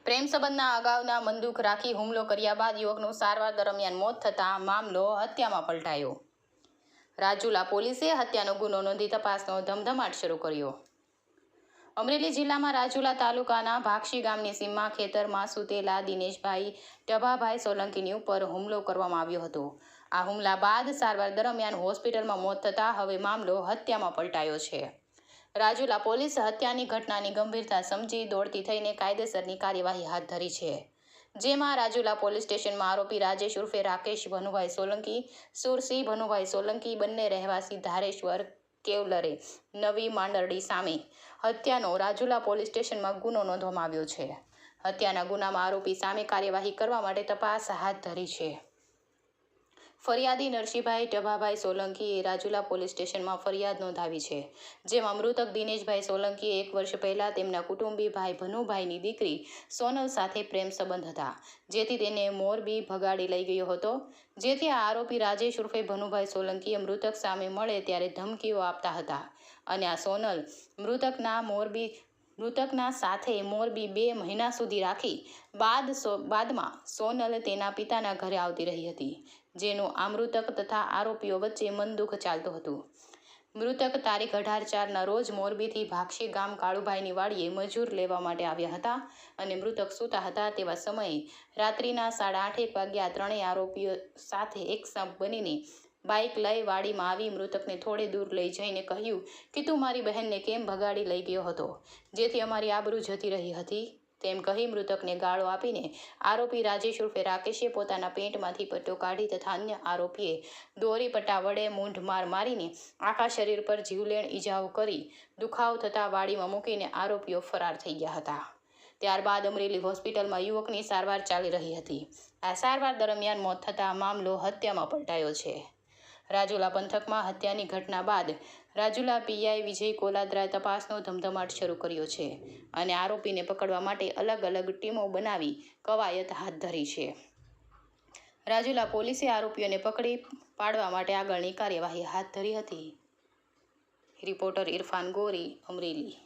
પ્રેમ સંબંધના અગાઉના બંદૂક રાખી હુમલો કર્યા બાદ યુવકનું સારવાર દરમિયાન મોત થતાં મામલો હત્યામાં પલટાયો। રાજુલા પોલીસે હત્યાનો ગુનો નોંધી તપાસનો ધમધમાટ શરૂ કર્યો। અમરેલી જિલ્લામાં રાજુલા તાલુકાના ભાક્ષી ગામની સીમમાં ખેતરમાં સૂતેલા દિનેશભાઈ ટભાભાઈ સોલંકીની ઉપર હુમલો કરવામાં આવ્યો હતો। આ હુમલા બાદ સારવાર દરમિયાન હોસ્પિટલમાં મોત થતાં હવે મામલો હત્યામાં પલટાયો છે। રાજુલા પોલીસ હત્યાની ઘટનાની ગંભીરતા સમજી દોડતી થઈને કાયદેસરની કાર્યવાહી હાથ ધરી છે, જેમાં રાજુલા પોલીસ સ્ટેશનમાં આરોપી રાજેશ ઉર્ફે રાકેશ ભનુભાઈ સોલંકી, સુરસિંહ ભનુભાઈ સોલંકી બંને રહેવાસી ધારેશ્વર કેવલરે નવી માંડરડી સામે હત્યાનો રાજુલા પોલીસ સ્ટેશનમાં ગુનો નોંધવામાં આવ્યો છે। હત્યાના ગુનામાં આરોપી સામે કાર્યવાહી કરવા માટે તપાસ હાથ ધરી છે। ફરિયાદી નરસિંહભાઈ ટભાભાઈ સોલંકીએ રાજુલા પોલીસ સ્ટેશનમાં ફરિયાદ નોંધાવી છે, જેમાં મૃતક દિનેશભાઈ સોલંકીએ 1 વર્ષ પહેલા તેમના કુટુંબી ભાઈ ભનુભાઈની દીકરી સોનલ સાથે પ્રેમ સંબંધ હતા, જેથી તેને મોરબી ભગાડી લઈ ગયો હતો। જેથી આ આરોપી રાજેશ ઉર્ફે ભનુભાઈ સોલંકીએ મૃતક સામે મળે ત્યારે ધમકીઓ આપતા હતા અને આ સોનલ મૃતકના સાથે મોરબી 2 મહિના સુધી રાખી બાદમાં સોનલ તેના પિતાના ઘરે આવતી રહી હતી, જેનું આ મૃતક તથા આરોપીઓ વચ્ચે મનદુખ ચાલતું હતું। મૃતક તારીખ 18/4ના રોજ મોરબીથી ભાક્ષી ગામ કાળુભાઈની વાડીએ મજૂર લેવા માટે આવ્યા હતા અને મૃતક સૂતા હતા તેવા સમયે રાત્રિના 8:30 વાગ્યા ત્રણેય આરોપીઓ સાથે એકસાથ બનીને બાઇક લઈ વાડીમાં આવી મૃતકને થોડે દૂર લઈ જઈને કહ્યું કે તું મારી બહેનને કેમ ભગાડી લઈ ગયો હતો, જેથી અમારી આબરૂ જતી રહી હતી તેમ કહી મૃતકને ગાળો આપીને આરોપી રાજેશ ઉર્ફે રાકેશે પોતાના પેન્ટમાંથી પટ્ટો કાઢી તથા અન્ય આરોપીએ દોરી પટ્ટા વડે મૂંઢ માર મારીને આખા શરીર પર જીવલેણ ઈજાઓ કરી દુખાવો થતાં વાડીમાં મૂકીને આરોપીઓ ફરાર થઈ ગયા હતા। ત્યારબાદ અમરેલી હોસ્પિટલમાં યુવકની સારવાર ચાલી રહી હતી। આ સારવાર દરમિયાન મોત થતાં મામલો હત્યામાં પલટાયો છે। રાજુલા પંથકમાં હત્યાની ઘટના બાદ રાજુલા પીઆઈ વિજય કોલાદ્રાએ તપાસનો ધમધમાટ શરૂ કર્યો છે અને આરોપીને પકડવા માટે અલગ અલગ ટીમો બનાવી કવાયત હાથ ધરી છે। રાજુલા પોલીસે આરોપીઓને પકડી પાડવા માટે આગળની કાર્યવાહી હાથ ધરી હતી। રિપોર્ટર ઇરફાન ગોરી, અમરેલી।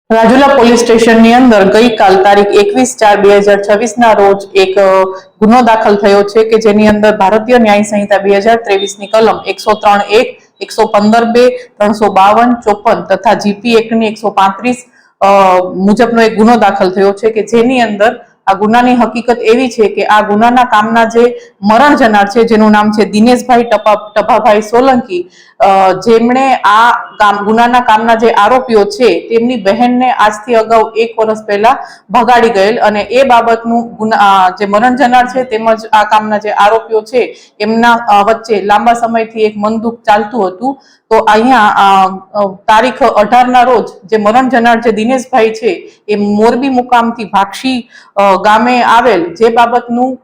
રાજુલા પોલીસ સ્ટેશનની અંદર ગઈકાલ તારીખ 21/4/2026 રોજ એક ગુનો દાખલ થયો છે કે જેની અંદર ભારતીય ન્યાય સંહિતા 2023ની કલમ 103(1), 115(2), 352, 54 તથા જીપી એક્ટની 135 મુજબનો એક ગુનો દાખલ થયો છે કે જેની અંદર આ ગુનાની હકીકત એવી છે કે આ ગુનાના કામના જે મરણ જનાર છે, જેનું નામ છે દિનેશભાઈ ટભાભાઈ સોલંકી, જેમણે આ ગુનાના કામના જે આરોપીઓ છે તેમની બહેનને આજથી અગાઉ 1 વર્ષ પહેલા ભગાડી ગયેલ અને એ બાબતનું જે મરણ જનાર છે તેમજ આ કામના જે આરોપીઓ છે એમના વચ્ચે લાંબા સમયથી એક મનદુખ ચાલતું હતું। તો અહીંયા તારીખ 18ના રોજ જે મરણ જનાર જે દિનેશભાઈ છે એ મોરબી મુકામથી ભાક્ષી ગામે આવેલ જે બાબતનું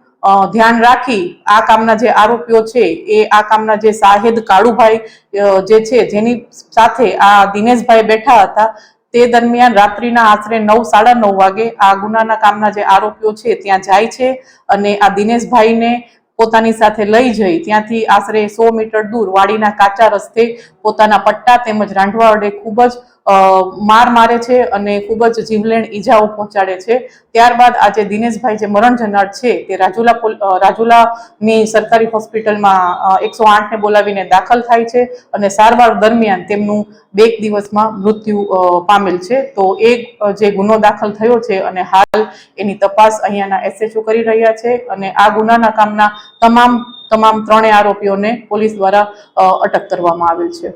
ધ્યાન રાખી આ કામના જે આરોપીઓ છે એ આ કામના જે સાહેદ કાળુભાઈ જે છે જેની સાથે આ દિનેશભાઈ બેઠા હતા તે દરમિયાન રાત્રિના આશરે 9-9:30 વાગે આ ગુનાના કામના જે આરોપીઓ છે ત્યાં જાય છે અને આ દિનેશભાઈને પોતાની સાથે લઈ જઈ ત્યાંથી આશરે 100 મીટર દૂર વાડીના કાચા રસ્તે પોતાના પટ્ટા તેમજ રાંઢવા વડે ખૂબ જ માર મારે છે અને ખૂબ જ જીવલેણ ઈજાઓ પહોંચાડે છે। ત્યારબાદ આજે દિનેશભાઈ જે મરણ જનાર છે તે રાજુલાની સરકારી હોસ્પિટલમાં 108ને બોલાવીને દાખલ થાય છે અને સારવાર દરમિયાન તેમનું 2 દિવસમાં મૃત્યુ પામેલ છે। તો જે ગુનો દાખલ થયો છે અને હાલ એની તપાસ અહીંયાના એસએચઓ કરી રહ્યા છે અને આ ગુનાના કામના તમામ ત્રણેય આરોપીઓને પોલીસ દ્વારા અટક કરવામાં આવેલ છે।